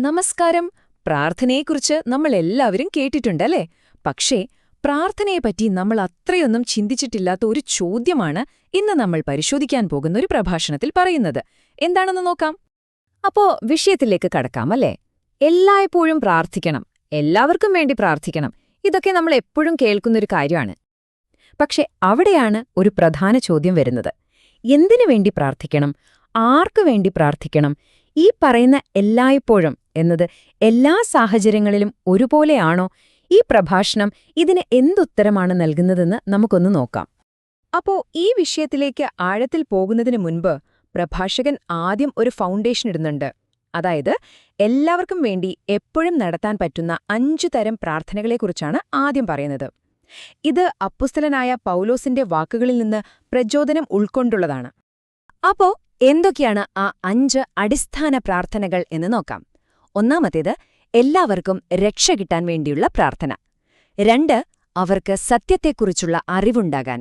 നമസ്കാരം. പ്രാർത്ഥനയെക്കുറിച്ച് നമ്മൾ എല്ലാവരും കേട്ടിട്ടുണ്ടല്ലേ? പക്ഷേ പ്രാർത്ഥനയെപ്പറ്റി നമ്മൾ അത്രയൊന്നും ചിന്തിച്ചിട്ടില്ലാത്ത ഒരു ചോദ്യമാണ് ഇന്ന് നമ്മൾ പരിശോധിക്കാൻ പോകുന്ന ഒരു പ്രഭാഷണത്തിൽ പറയുന്നത്. എന്താണെന്ന് നോക്കാം. അപ്പോ വിഷയത്തിലേക്ക് കടക്കാം, അല്ലേ? എല്ലായ്പ്പോഴും പ്രാർത്ഥിക്കണം, എല്ലാവർക്കും വേണ്ടി പ്രാർത്ഥിക്കണം, ഇതൊക്കെ നമ്മൾ എപ്പോഴും കേൾക്കുന്നൊരു കാര്യമാണ്. പക്ഷെ അവിടെയാണ് ഒരു പ്രധാന ചോദ്യം വരുന്നത്. എന്തിനു വേണ്ടി പ്രാർത്ഥിക്കണം? ആർക്കു വേണ്ടി പ്രാർത്ഥിക്കണം? ഈ പറയുന്ന എല്ലായ്പ്പോഴും എന്നത് എല്ലാ സാഹചര്യങ്ങളിലും ഒരുപോലെയാണോ? ഈ പ്രഭാഷണം ഇതിന് എന്തുത്തരമാണ് നൽകുന്നതെന്ന് നമുക്കൊന്ന് നോക്കാം. അപ്പോ ഈ വിഷയത്തിലേക്ക് ആഴത്തിൽ പോകുന്നതിന് മുൻപ് പ്രഭാഷകൻ ആദ്യം ഒരു ഫൗണ്ടേഷൻ ഇടുന്നുണ്ട്. അതായത് എല്ലാവർക്കും വേണ്ടി എപ്പോഴും നടത്താൻ പറ്റുന്ന 5 തരം പ്രാർത്ഥനകളെക്കുറിച്ചാണ് ആദ്യം പറയുന്നത്. ഇത് അപ്പൊസ്തലനായ പൗലോസിന്റെ വാക്കുകളിൽ നിന്ന് പ്രചോദനം ഉൾക്കൊണ്ടുള്ളതാണ്. അപ്പോ എന്തൊക്കെയാണ് ആ 5 അടിസ്ഥാന പ്രാർത്ഥനകൾ എന്ന് നോക്കാം. ഒന്നാമത്തേത്, എല്ലാവർക്കും രക്ഷ കിട്ടാൻ വേണ്ടിയുള്ള പ്രാർത്ഥന. 2, അവർക്ക് സത്യത്തെക്കുറിച്ചുള്ള അറിവുണ്ടാകാൻ.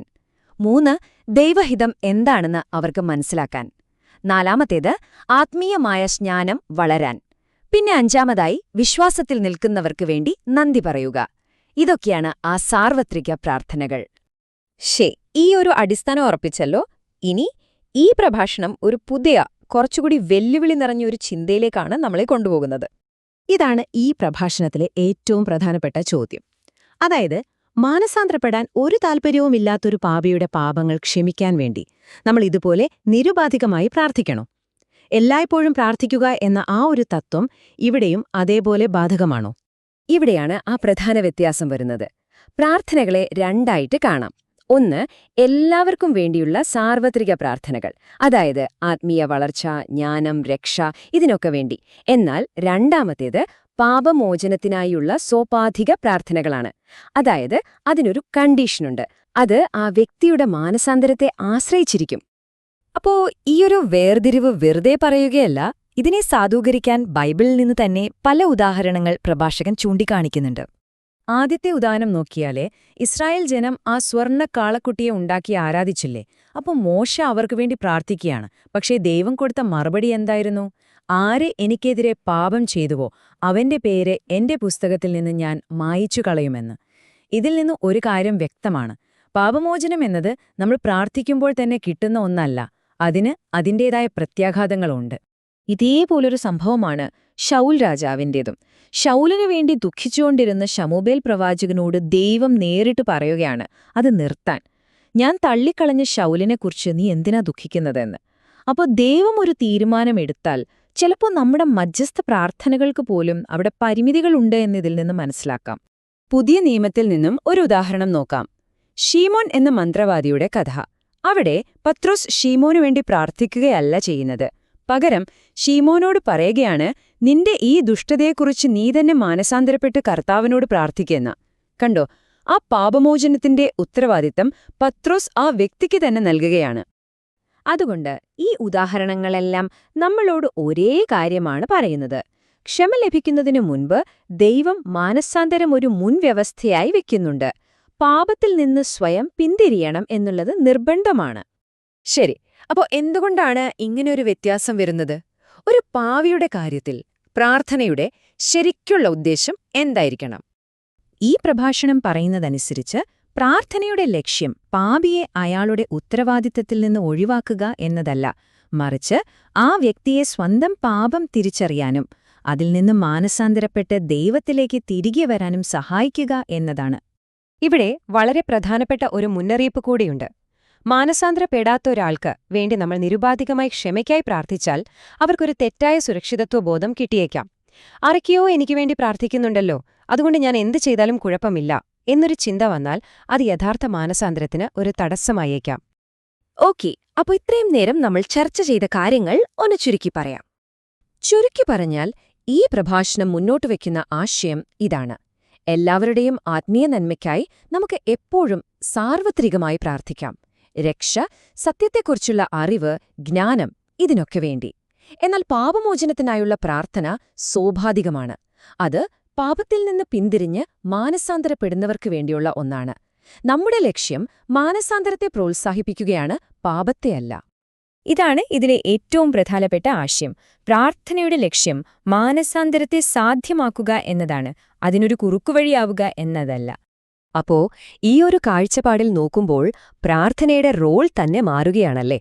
3, ദൈവഹിതം എന്താണെന്ന് അവർക്ക് മനസ്സിലാക്കാൻ. 4, ആത്മീയമായ ജ്ഞാനം വളരാൻ. പിന്നെ 5, വിശ്വാസത്തിൽ നിൽക്കുന്നവർക്ക് വേണ്ടി നന്ദി പറയുക. ഇതൊക്കെയാണ് ആ സാർവത്രിക പ്രാർത്ഥനകൾ. ഈ ഒരു അടിസ്ഥാനം ഉറപ്പിച്ചല്ലോ. ഇനി ഈ പ്രഭാഷണം ഒരു പുതിയ, കുറച്ചുകൂടി വെല്ലുവിളി നിറഞ്ഞൊരു ചിന്തയിലേക്കാണ് നമ്മളെ കൊണ്ടുപോകുന്നത്. ഇതാണ് ഈ പ്രഭാഷണത്തിലെ ഏറ്റവും പ്രധാനപ്പെട്ട ചോദ്യം. അതായത്, മാനസാന്തരപ്പെടാൻ ഒരു താൽപ്പര്യവുമില്ലാത്തൊരു പാപിയുടെ പാപങ്ങൾ ക്ഷമിക്കാൻ വേണ്ടി നമ്മൾ ഇതുപോലെ നിരുപാധികമായി പ്രാർത്ഥിക്കണോ? എല്ലായ്പ്പോഴും പ്രാർത്ഥിക്കുക എന്ന ആ ഒരു തത്വം ഇവിടെയും അതേപോലെ ബാധകമാണോ? ഇവിടെയാണ് ആ പ്രധാന വ്യത്യാസം വരുന്നത്. പ്രാർത്ഥനകളെ 2ആയിട്ട് കാണാം. ഒന്ന്, എല്ലാവർക്കും വേണ്ടിയുള്ള സാർവത്രിക പ്രാർത്ഥനകൾ, അതായത് ആത്മീയ വളർച്ച, ജ്ഞാനം, രക്ഷ, ഇതിനൊക്കെ വേണ്ടി. എന്നാൽ രണ്ടാമത്തേത് പാപമോചനത്തിനായുള്ള സോപാധിക പ്രാർത്ഥനകളാണ്. അതായത് അതിനൊരു കണ്ടീഷനുണ്ട്. അത് ആ വ്യക്തിയുടെ മാനസാന്തരത്തെ ആശ്രയിച്ചിരിക്കും. അപ്പോ ഈയൊരു വേർതിരിവ് വെറുതെ പറയുകയല്ല. ഇതിനെ സാധൂകരിക്കാൻ ബൈബിളിൽ നിന്ന് തന്നെ പല ഉദാഹരണങ്ങൾ പ്രഭാഷകൻ ചൂണ്ടിക്കാണിക്കുന്നുണ്ട്. ആദ്യത്തെ ഉദാഹരണം നോക്കിയാലേ, ഇസ്രായേൽ ജനം ആ സ്വർണ്ണ കാളക്കുട്ടിയെ ഉണ്ടാക്കി ആരാധിച്ചില്ലേ? അപ്പോൾ മോശ അവർക്ക് വേണ്ടി പ്രാർത്ഥിക്കുകയാണ്. പക്ഷേ ദൈവം കൊടുത്ത മറുപടി എന്തായിരുന്നു? ആര് എനിക്കെതിരെ പാപം ചെയ്തുവോ അവന്റെ പേര് എന്റെ പുസ്തകത്തിൽ നിന്ന് ഞാൻ മായിച്ചു കളയുമെന്ന്. ഇതിൽ നിന്ന് ഒരു കാര്യം വ്യക്തമാണ്. പാപമോചനം എന്നത് നമ്മൾ പ്രാർത്ഥിക്കുമ്പോൾ തന്നെ കിട്ടുന്ന ഒന്നല്ല. അതിന് അതിൻ്റേതായ പ്രത്യാഘാതങ്ങളുണ്ട്. ഇതേപോലൊരു സംഭവമാണ് ശൗൽ രാജാവിൻ്റേതും. ശൗലിനു വേണ്ടി ദുഃഖിച്ചുകൊണ്ടിരുന്ന ശമൂവേൽ പ്രവാചകനോട് ദൈവം നേരിട്ട് പറയുകയാണ് അത് നിർത്താൻ. ഞാൻ തള്ളിക്കളഞ്ഞ ശൗലിനെക്കുറിച്ച് നീ എന്തിനാ ദുഃഖിക്കുന്നതെന്ന്. അപ്പോൾ ദൈവം ഒരു തീരുമാനമെടുത്താൽ ചിലപ്പോൾ നമ്മുടെ മധ്യസ്ഥ പ്രാർത്ഥനകൾക്ക് പോലും അവിടെ പരിമിതികളുണ്ട് എന്നതിൽ നിന്ന് മനസ്സിലാക്കാം. പുതിയ നിയമത്തിൽ നിന്നും ഒരു ഉദാഹരണം നോക്കാം. ശീമോൻ എന്ന മന്ത്രവാദിയുടെ കഥ. അവിടെ പത്രോസ് ശീമോനു വേണ്ടി പ്രാർത്ഥിക്കുകയല്ല ചെയ്യുന്നത്. പകരം ശീമോനോട് പറയുകയാണ്, നിന്റെ ഈ ദുഷ്ടതയെക്കുറിച്ച് നീ തന്നെ മാനസാന്തരപ്പെട്ട് കർത്താവിനോട് പ്രാർത്ഥിക്കുന്ന. കണ്ടോ, ആ പാപമോചനത്തിന്റെ ഉത്തരവാദിത്തം പത്രോസ് ആ വ്യക്തിക്ക് തന്നെ നൽകുകയാണ്. അതുകൊണ്ട് ഈ ഉദാഹരണങ്ങളെല്ലാം നമ്മളോട് ഒരേ കാര്യമാണ് പറയുന്നത്. ക്ഷമ ലഭിക്കുന്നതിനു മുൻപ് ദൈവം മാനസാന്തരം ഒരു മുൻവ്യവസ്ഥയായി വെക്കുന്നുണ്ട്. പാപത്തിൽ നിന്ന് സ്വയം പിന്തിരിയണം എന്നുള്ളത് നിർബന്ധമാണ്. ശരി, അപ്പോൾ എന്തുകൊണ്ടാണ് ഇങ്ങനെയൊരു വ്യത്യാസം വരുന്നത്? ഒരു പാവിയുടെ കാര്യത്തിൽ പ്രാർത്ഥനയുടെ ശരിക്കുള്ള ഉദ്ദേശം എന്തായിരിക്കണം? ഈ പ്രഭാഷണം പറയുന്നതനുസരിച്ച് പ്രാർത്ഥനയുടെ ലക്ഷ്യം പാപിയെ അയാളുടെ ഉത്തരവാദിത്തത്തിൽ നിന്ന് ഒഴിവാക്കുക എന്നതല്ല, മറിച്ച് ആ വ്യക്തിയെ സ്വന്തം പാപം തിരിച്ചറിയാനും അതിൽ നിന്ന് മാനസാന്തരപ്പെട്ട് ദൈവത്തിലേക്ക് തിരികെ വരാനും സഹായിക്കുക എന്നതാണ്. ഇവിടെ വളരെ പ്രധാനപ്പെട്ട ഒരു മുന്നറിയിപ്പ് കൂടിയുണ്ട്. മാനസാന്തരപ്പെടാത്ത ഒരാൾക്ക് വേണ്ടി നമ്മൾ നിരുപാധികമായി ക്ഷമയ്ക്കായി പ്രാർത്ഥിച്ചാൽ അവർക്കൊരു തെറ്റായ സുരക്ഷിതത്വബോധം കിട്ടിയേക്കാം. ആരൊക്കെയോ എനിക്ക് വേണ്ടി പ്രാർത്ഥിക്കുന്നുണ്ടല്ലോ, അതുകൊണ്ട് ഞാൻ എന്ത് ചെയ്താലും കുഴപ്പമില്ല എന്നൊരു ചിന്ത വന്നാൽ അത് യഥാർത്ഥ മാനസാന്തരത്തിന് ഒരു തടസ്സമായേക്കാം. ഓക്കെ, അപ്പോൾ ഇത്രയും നേരം നമ്മൾ ചർച്ച ചെയ്ത കാര്യങ്ങൾ ഒന്ന് ചുരുക്കി പറയാം. ചുരുക്കി പറഞ്ഞാൽ ഈ പ്രഭാഷണം മുന്നോട്ട് വയ്ക്കുന്ന ആശയം ഇതാണ്: എല്ലാവരുടെയും ആത്മീയ നന്മയ്ക്കായി നമുക്ക് എപ്പോഴും സാർവത്രികമായി പ്രാർത്ഥിക്കാം. രക്ഷ, സത്യത്തെക്കുറിച്ചുള്ള അറിവ്, ജ്ഞാനം, ഇതിനൊക്കെ വേണ്ടി. എന്നാൽ പാപമോചനത്തിനായുള്ള പ്രാർത്ഥന സോപാധികമാണ്. അത് പാപത്തിൽ നിന്ന് പിന്തിരിഞ്ഞ് മാനസാന്തരപ്പെടുന്നവർക്ക് വേണ്ടിയുള്ള ഒന്നാണ്. നമ്മുടെ ലക്ഷ്യം മാനസാന്തരത്തെ പ്രോത്സാഹിപ്പിക്കുകയാണ്, പാപത്തെയല്ല. ഇതാണ് ഇതിലെ ഏറ്റവും പ്രധാനപ്പെട്ട ആശയം. പ്രാർത്ഥനയുടെ ലക്ഷ്യം മാനസാന്തരത്തെ സാധ്യമാക്കുക എന്നതാണ്, അതിനൊരു കുറുക്കുവഴിയാവുക എന്നതല്ല. അപ്പോ ഈയൊരു കാഴ്ചപ്പാടിൽ നോക്കുമ്പോൾ പ്രാർത്ഥനയുടെ റോൾ തന്നെ മാറുകയാണല്ലേ?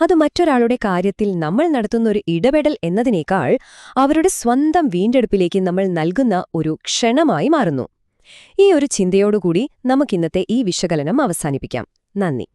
അത് മറ്റൊരാളുടെ കാര്യത്തിൽ നമ്മൾ നടത്തുന്നൊരു ഇടപെടൽ എന്നതിനേക്കാൾ അവരുടെ സ്വന്തം വീണ്ടെടുപ്പിലേക്ക് നമ്മൾ നൽകുന്ന ഒരു ക്ഷണമായി മാറുന്നു. ഈ ഒരു ചിന്തയോടുകൂടി നമുക്കിന്നത്തെ ഈ വിശകലനം അവസാനിപ്പിക്കാം. നന്ദി.